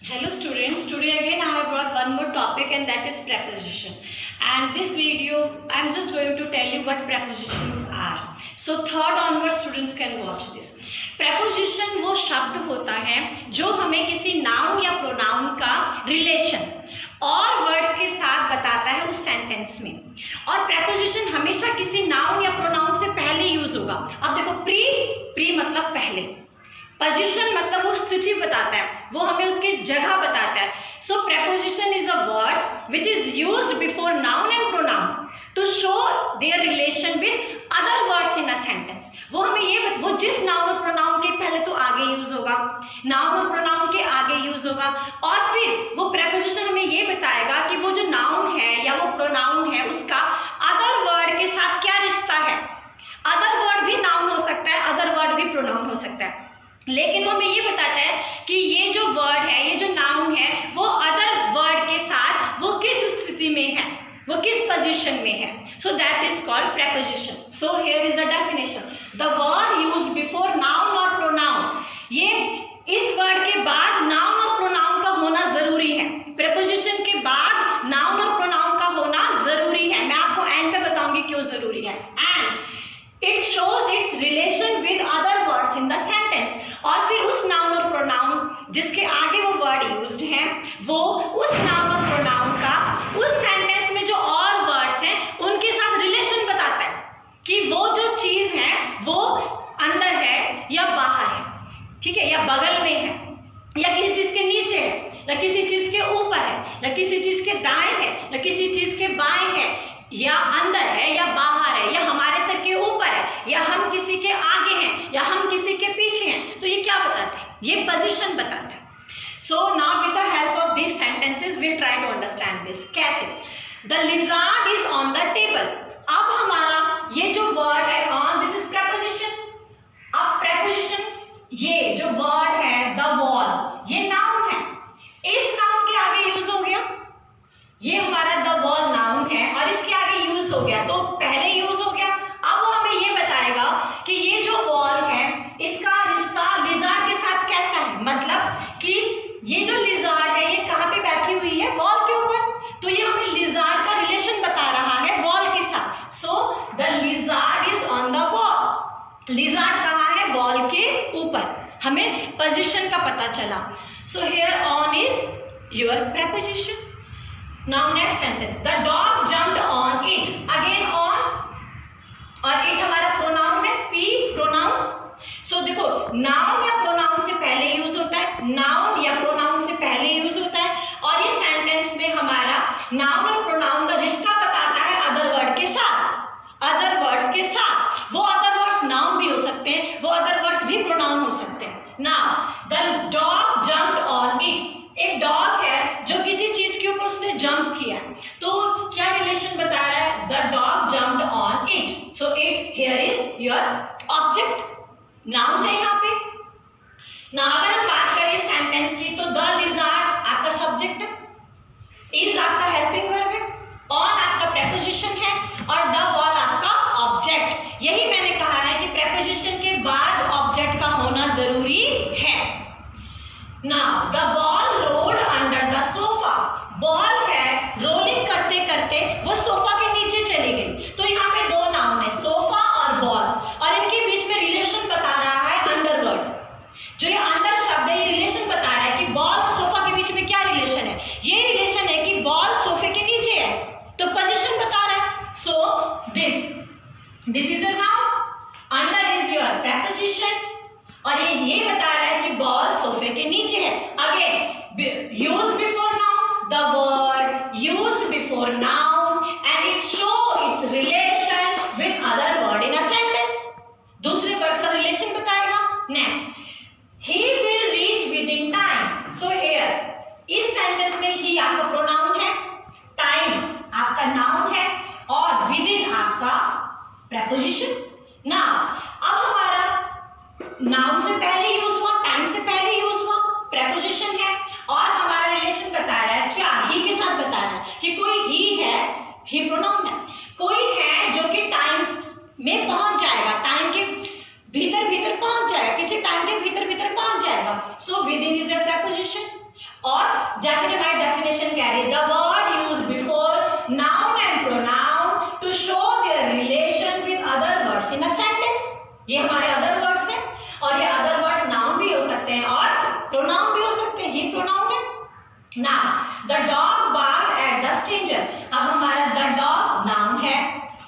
Hello students, today again I have brought one more topic and that is preposition. And this video I am just going to tell you what prepositions are. So third onward students can watch this. Preposition वो शब्द होता है जो हमें किसी noun या pronoun का relation और वर्ड्स के साथ बताता है उस सेंटेंस में। और preposition हमेशा किसी नाउन या प्रोनाउन से पहले यूज होगा। अब देखो प्री मतलब पहले, पोजीशन मतलब वो स्थिति बताता है, वो हमें उसकी जगह बताता है। So preposition is a word which is used before noun and pronoun to show their relation with other words in a sentence. वो हमें वो जिस नाउन और प्रोनाउन के पहले तो आगे यूज होगा, नाउन और प्रोनाउन के आगे यूज होगा, और फिर वो प्रेपोजिशन हमें ये बताएगा कि वो जो नाउन है या वो प्रोनाउन है उसका अदर वर्ड के साथ क्या रिश्ता है। अदर वर्ड भी नाउन हो सकता है, अदर वर्ड भी प्रोनाउन हो सकता है, लेकिन वो हमें ये बताता है कि ये जो वर्ड है, ये जो नाउन है, वो अदर वर्ड के साथ वो किस स्थिति में है, वो किस पोजीशन में है। So that is called preposition. So here is the definition, the word used before noun और प्रोनाउन। ये इस वर्ड के बाद नाउन और प्रोनाउन का होना जरूरी है। प्रेपोजिशन के बाद नाउन और प्रोनाउन का होना जरूरी है। मैं आपको एंड पे बताऊंगी क्यों जरूरी है। And it shows it's relation with other words in the sentence. और फिर उस नाउन और प्रोनाउन जिसके आगे वो वर्ड यूज्ड है, वो उस नाउन और प्रोनाउन का उस सेंटेंस में जो और वर्ड्स हैं उनके साथ रिलेशन बताता है कि वो जो चीज है वो अंदर है या बाहर है, ठीक है, या बगल में है, या किसी चीज के नीचे है, या किसी चीज के ऊपर है, या किसी चीज के दाएं है, या किसी चीज के बाएं है, या अंदर है या बाहर है, या हमारे सर के ऊपर है, या हम किसी के आगे हैं, या हम किसी के पीछे हैं। तो ये क्या बताते हैं? ये पोजीशन बताता है। So now with the help of this sentences we try to understand this. कैसे? The lizard is on the table. अब हमारा ये जो वर्ड है ऑन, दिस इज प्रेपोजिशन। अब प्रेपोजिशन, ये जो वर्ड है द वॉल, ये नाउन है, इस नाउन के आगे यूज हो गया, ये हमारा द वॉल नाउन है और इसके आगे यूज हो गया, तो पहले यूज हो गया। अब वो हमें ये बताएगा कि ये जो वॉल है इसका रिश्ता लिजार्ड के साथ कैसा है। मतलब कि ये जो लिजार्ड है ये कहाँ पे बैठी हुई है? वॉल के ऊपर। तो ये हमें लिजार्ड का रिलेशन बता रहा है वॉल के साथ। So the lizard is on the wall. Lizard कहाँ है? वॉल के ऊपर। हमें पोजीशन का पता चला। So here on is your preposition. Now next sentence, the dog jumped on it. Again on, और it हमारा प्रोनाउन है, P प्रोनाउन। सो देखो, नाउन या प्रोनाउन से पहले यूज होता है, नाउन या प्रोनाउन से पहले यूज होता है, और ये सेंटेंस में हमारा नाउन और प्रोनाउन का रिश्ता बताता है अदर वर्ड के साथ, अदर वर्ड्स के साथ। वो अदर वर्ड्स नाउन भी हो सकते हैं, वो अदर वर्ड्स भी प्रोनाउन हो सकते हैं। Now the dog jumped on it. एक डॉग है जो किसी चीज के ऊपर उसने जंप किया, तो क्या रिलेशन बता रहा है? The dog jumped on it. So it here is your object, noun है यहाँ पे। ना अगर हम बात करें सेंटेंस की, तो द लिजार्ड आपका सब्जेक्ट है, इज आपका हेल्पिंग वर्ब है, ऑन आपका प्रेपोजिशन है, और द वॉल आपका ऑब्जेक्ट। यही मैंने कहा है कि प्रेपोजिशन के बाद ऑब्जेक्ट का होना जरूरी है। Now the ball rolled under the sofa. Ball है, रोलिंग करते करते वो सोफा के नीचे चली गई। तो यहाँ पे दो नाउन है, सोफा और बॉल, और इनके बीच में रिलेशन बता रहा है अंडर वर्ड। जो ये अंडर शब्द है, ये रिलेशन बता रहा है कि बॉल और सोफा के बीच में क्या रिलेशन है। ये रिलेशन है कि बॉल सोफे के नीचे है, तो पोजीशन बता रहा है। So this is a noun, under is your preposition, और ये बता रहा है कि बॉल सोफे के नीचे है। Again used before noun, the word used before noun, and it show it's relation with other word in a sentence. दूसरे वर्ड का रिलेशन बताएगा। Next, he will reach with in time. So here इस sentence में ही आपका pronoun है, time आपका noun है, और विद इन आपका प्रेपोजिशन। नाउ अब हमारा नाउन से पहले यूज हुआ, टाइम से पहले यूज हुआ, प्रेपोजिशन है, और हमारा रिलेशन बता रहा है क्या? ही के साथ बता रहा है कि कोई ही है, ही प्रोनाउन है, कोई है जो कि टाइम में पहुंच जाएगा, टाइम के भीतर भीतर पहुंच जाएगा, किसी टाइम के भीतर भीतर पहुंच जाएगा। So with in is a preposition. और जैसे कि हमारी डेफिनेशन कह रही है, the word used before noun and pronoun to show their relation with other words in a sentence. ये हमारे अदर वर्ड्स हैं और ये अदर वर्ड्स नाउन भी हो सकते हैं और प्रोनाउन भी हो सकते हैं। ये प्रोनाउन है। Now the dog barked at the stranger. अब हमारा द डॉग नाउन है,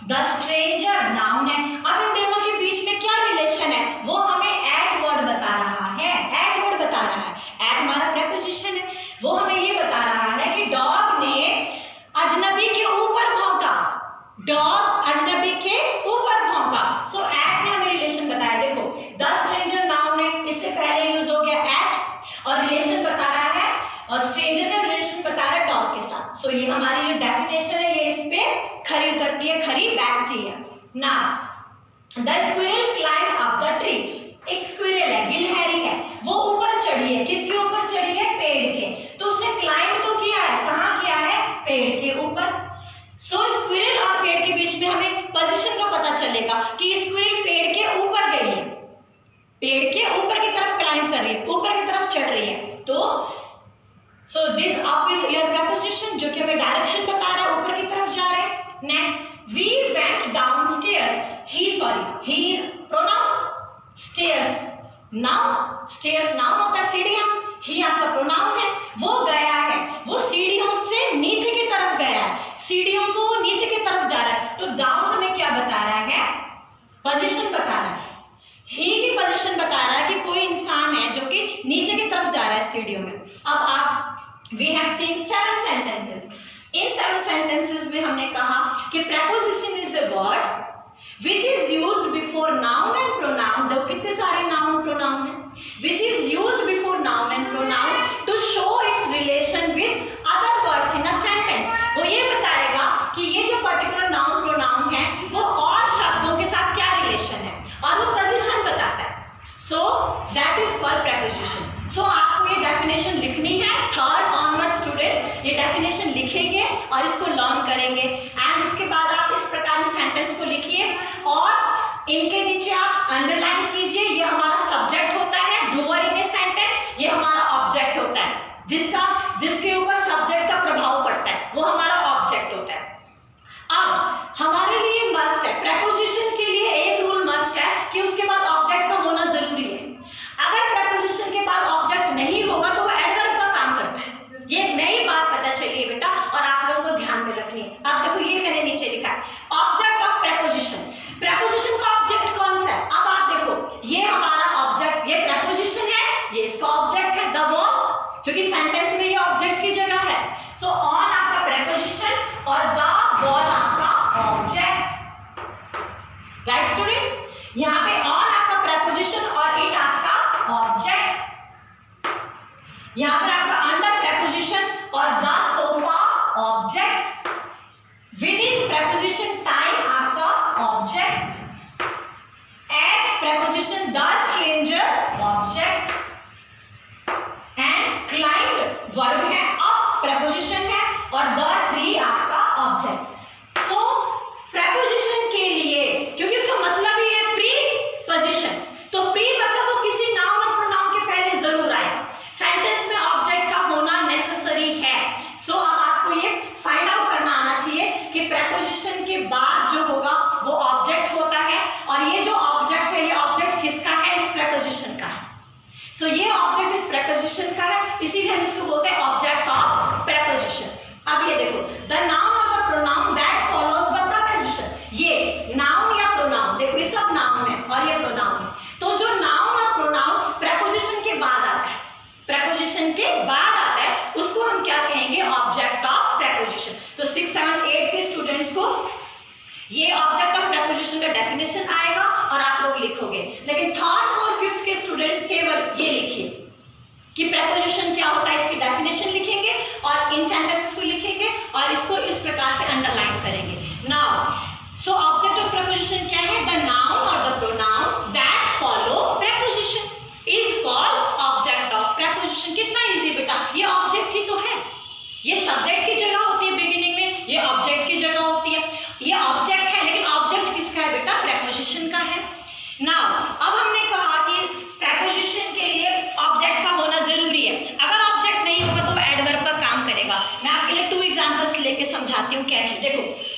द स्ट्रेंजर नाउन है। अब इन दोनों के बीच में क्या रिलेशन है वो हमें एट वर्ड बता रहा है। एट वर्ड बता रहा है, एट हमारा प्रीपोजिशन है, वो हमें ये बता रहा है कि डॉग ने अजनबी के ऊपर भौंका। डॉग अजनबी के ऊपर भौंका। सो एट ने हमें रिलेशन बताया। देखो द स्ट्रेंजर नाउन है, इससे पहले यूज हो गया एट और रिलेशन बता रहा है, और स्ट्रेंजर का रिलेशन बता रहा है डॉग के साथ। सो ये हमारी ये डेफिनेशन है, ये इस पे खरी उतरती है, खरी बैठती है। Now the squirrel climb up the tree. एक स्क्विरल है, गिलहरी है, वो ऊपर चढ़ी है। किसके ऊपर चढ़ी है? पेड़ के। तो उसने क्लाइंब तो किया है, कहाँ किया है? पेड़ के ऊपर। सो स्क्विरल और पेड़ के बीच में हमें पोजीशन का पता चलेगा कि स्क्विरल पेड़ के ऊपर गई है, पेड़ के ऊपर की तरफ क्लाइंब कर रही है, ऊपर की तरफ चढ़ रही है। तो so this up is your preposition जो कि हमें डायरेक्शन बता रहा है, ऊपर की तरफ जा रहे हैं। Next we went downstairs। he pronoun stairs noun, stairs noun होता है सीढ़ियां, he आपका प्रोनाउन है। वो गया है, वो सीढ़ियों से नीचे की तरफ गया है, सीढ़ियों को वो नीचे की तरफ जा रहा है। तो डाउन हमें क्या बता रहा है? पोजीशन बता रहा है। ही की पोजीशन बता रहा है कि कोई इंसान है जो कि नीचे की तरफ जा रहा है सीढ़ियों में। अब आप we have seen 7 sentences। In 7 sentences में हमने कहा कि preposition is a word which is used before noun and pronoun। देखो कितने सारे noun pronoun हैं। which is used before noun and pronoun to show its relation with other words in a sentence। वो ये बताएगा कि ये जो particular noun pronoun है वो और शब्दों के साथ क्या relation है और वो position बताता है। So that is called preposition। So आपको ये definition लिखनी है। थर्ड ऑनवर्ड स्टूडेंट्स ये डेफिनेशन लिखेंगे और इसको लर्न करेंगे एंड उसके बाद आप इस प्रकार के सेंटेंस को लिखिए और इनके नीचे आप अंडरलाइन कीजिए। ये हमारा सब्जेक्ट होता है, डूअर इन ए सेंटेंस। ये हमारा ऑब्जेक्ट होता है, जिसके ऊपर सब्जेक्ट का प्रभाव पड़ता है, वो हमारा ऑब्जेक्ट होता है। अब हमारे लिए मस्ट है, प्रीपोजिशन के लिए एक रूल मस्ट है कि उसके बाद ऑब्जेक्ट का होना जरूरी है। अगर प्रीपोजिशन के बाद ऑब्जेक्ट नहीं होगा तो वो एडवर्ब का काम करता है। ये नई बात पता चलिए बेटा और आप लोगों को ध्यान में रखनी है। आप देखो ये मैंने नीचे लिखा है ऑब्जेक्ट ऑफ प्रीपोजिशन। प्रीपोजिशन का ऑब्जेक्ट कौन सा है? अब आप देखो ये हमारा ऑब्जेक्ट, ये प्रीपोजिशन है, ये इसका ऑब्जेक्ट है द वर्ब, क्योंकि सेंटेंस में ये ऑब्जेक्ट की जगह है। सो ऑन आपका प्रीपोजिशन और द बॉल आपका ऑब्जेक्ट। राइट स्टूडेंट्स, यहाँ पे ऑन आपका प्रीपोजिशन और इट आपका ऑब्जेक्ट। यहाँ पर आपका अंडर प्रीपोजिशन और the sofa object. Within preposition time आपका object. At preposition the stranger object. And climb verb है, अप प्रीपोजिशन है और द ट्री आपका ऑब्जेक्ट। सो प्रीपोजिशन के लिए, क्योंकि उसका मतलब ही है प्री पोजिशन, तो प्री मतलब वो किसी नाउन और प्रोनाउन के पहले जरूर आएगा। सेंटेंस में ऑब्जेक्ट का होना नेसेसरी है। सो अब आपको ये फाइंड आउट करना आना चाहिए कि प्रीपोजिशन के बाद जो होगा वो ऑब्जेक्ट होता है और ये जो ऑब्जेक्ट है ये ऑब्जेक्ट किसका है? इस प्रीपोजिशन का है। सो ये ऑब्जेक्ट इस प्रीपोजिशन का है, इसीलिए हम इसको बोलते हैं ऑब्जेक्ट ऑफ प्रीपोजिशन। अब ये देखो द नाउन और the pronoun that follows the preposition. ये नाउन या प्रोनाउन, देखो ये सब नाउन है और ये प्रोनाउन है। तो जो नाउन और प्रोनाउन प्रीपोजिशन के बाद आता है, प्रीपोजिशन के बाद आता है, उसको हम क्या कहेंगे? Object of preposition. तो 6, 7, 8 के स्टूडेंट्स को ये ऑब्जेक्ट ऑफ प्रीपोजिशन का डेफिनेशन आएगा और आप लोग लिखोगे। लेकिन 3rd, 4th, 5th के स्टूडेंट्स केवल ये लिखिए कि प्रीपोजिशन क्या होता है, इसकी डेफिनेशन लिखेंगे और इन सेंटेंसेस को लिखेंगे और इसको इस प्रकार से अंडरलाइन करेंगे। Now so object of preposition क्या है? द नाउन और the pronoun that follow preposition is called object of preposition. कितना इजी बेटा, ये ऑब्जेक्ट ही तो है। ये सब्जेक्ट की जगह होती है बिगिनिंग में, ये ऑब्जेक्ट की जगह होती है। ये ऑब्जेक्ट है लेकिन ऑब्जेक्ट किसका है बेटा? प्रीपोजिशन का है। नाउ अब हमने कहा कि प्रीपोजिशन के लिए ऑब्जेक्ट का होना जरूरी है। अगर ऑब्जेक्ट देखो